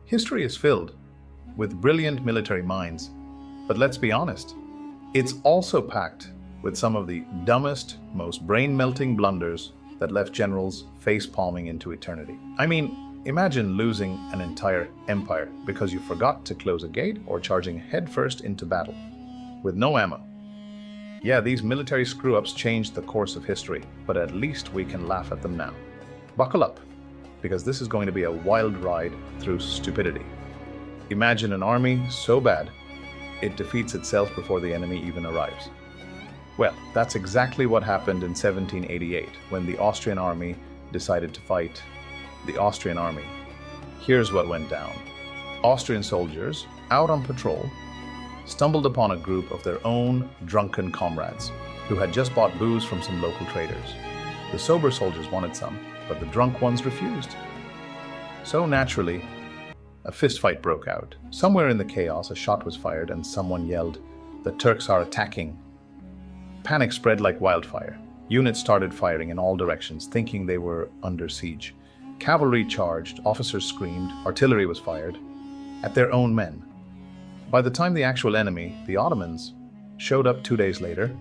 History is filled with brilliant military minds, but let's be honest, it's also packed with some of the dumbest, most brain-melting blunders that left generals face-palming into eternity. I mean, imagine losing an entire empire because you forgot to close a gate or charging headfirst into battle with no ammo. Yeah, these military screw-ups changed the course of history, but at least we can laugh at them now. Buckle up, because this is going to be a wild ride through stupidity. Imagine an army so bad, it defeats itself before the enemy even arrives. Well, that's exactly what happened in 1788 when the Austrian army decided to fight the Austrian army. Here's what went down. Austrian soldiers, out on patrol, stumbled upon a group of their own drunken comrades who had just bought booze from some local traders. The sober soldiers wanted some, but the drunk ones refused. So naturally, a fistfight broke out. Somewhere in the chaos, a shot was fired and someone yelled, "The Turks are attacking." Panic spread like wildfire. Units started firing in all directions, thinking they were under siege. Cavalry charged, officers screamed, artillery was fired at their own men. By the time the actual enemy, the Ottomans, showed up 2 days later,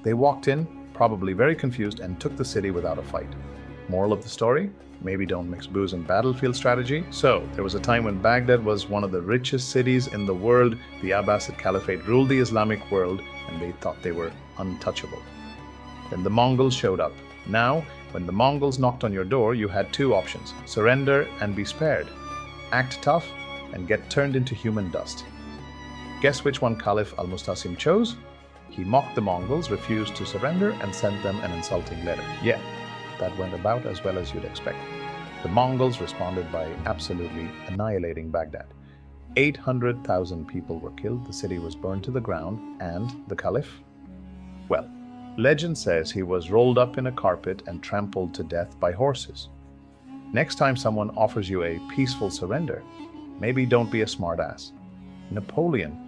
they walked in, probably very confused, and took the city without a fight. Moral of the story? Maybe don't mix booze and battlefield strategy. So, there was a time when Baghdad was one of the richest cities in the world. The Abbasid Caliphate ruled the Islamic world, and they thought they were untouchable. Then the Mongols showed up. Now, when the Mongols knocked on your door, you had two options: surrender and be spared, act tough, and get turned into human dust. Guess which one Caliph al-Mustasim chose? He mocked the Mongols, refused to surrender, and sent them an insulting letter. Yeah, that went about as well as you'd expect. The Mongols responded by absolutely annihilating Baghdad. 800,000 people were killed, the city was burned to the ground, and the Caliph? Well, legend says he was rolled up in a carpet and trampled to death by horses. Next time someone offers you a peaceful surrender, maybe don't be a smartass. Napoleon,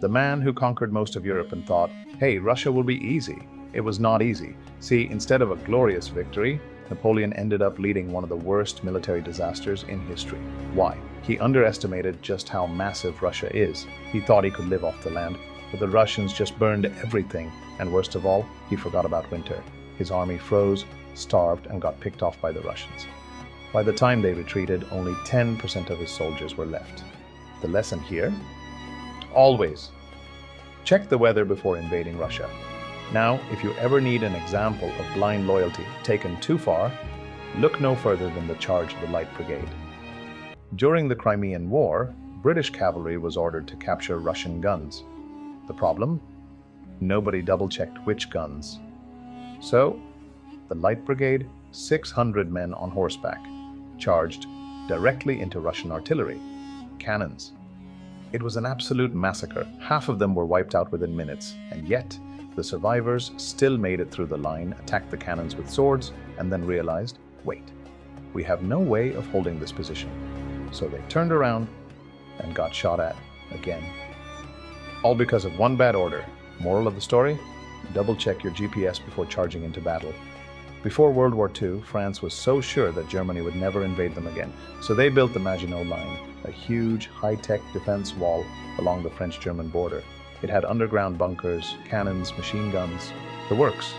the man who conquered most of Europe and thought, hey, Russia will be easy. It was not easy. See, instead of a glorious victory, Napoleon ended up leading one of the worst military disasters in history. Why? He underestimated just how massive Russia is. He thought he could live off the land, but the Russians just burned everything. And worst of all, he forgot about winter. His army froze, starved, and got picked off by the Russians. By the time they retreated, only 10% of his soldiers were left. The lesson here? Always check the weather before invading Russia. Now, if you ever need an example of blind loyalty taken too far, look no further than the charge of the Light Brigade. During the Crimean War, British cavalry was ordered to capture Russian guns. The problem? Nobody double-checked which guns. So, the Light Brigade, 600 men on horseback, charged directly into Russian artillery, cannons. It was an absolute massacre. Half of them were wiped out within minutes, and yet the survivors still made it through the line, attacked the cannons with swords, and then realized, wait, we have no way of holding this position. So they turned around and got shot at again. All because of one bad order. Moral of the story? Double check your GPS before charging into battle. Before World War II, France was so sure that Germany would never invade them again, so they built the Maginot Line, a huge, high-tech defense wall along the French-German border. It had underground bunkers, cannons, machine guns, the works.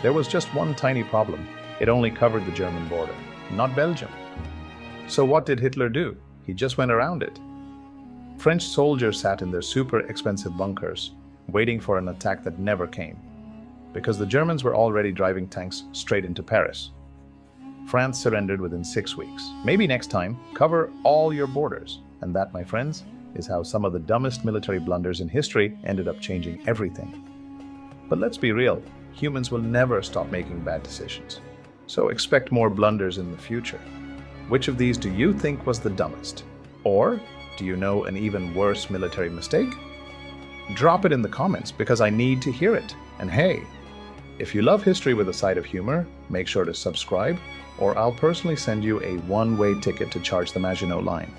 There was just one tiny problem. It only covered the German border, not Belgium. So what did Hitler do? He just went around it. French soldiers sat in their super expensive bunkers, waiting for an attack that never came, because the Germans were already driving tanks straight into Paris. France surrendered within 6 weeks. Maybe next time, cover all your borders. And that, my friends, is how some of the dumbest military blunders in history ended up changing everything. But let's be real, humans will never stop making bad decisions. So expect more blunders in the future. Which of these do you think was the dumbest? Or do you know an even worse military mistake? Drop it in the comments because I need to hear it. And hey, if you love history with a side of humor, make sure to subscribe, or I'll personally send you a one-way ticket to charge the Maginot Line.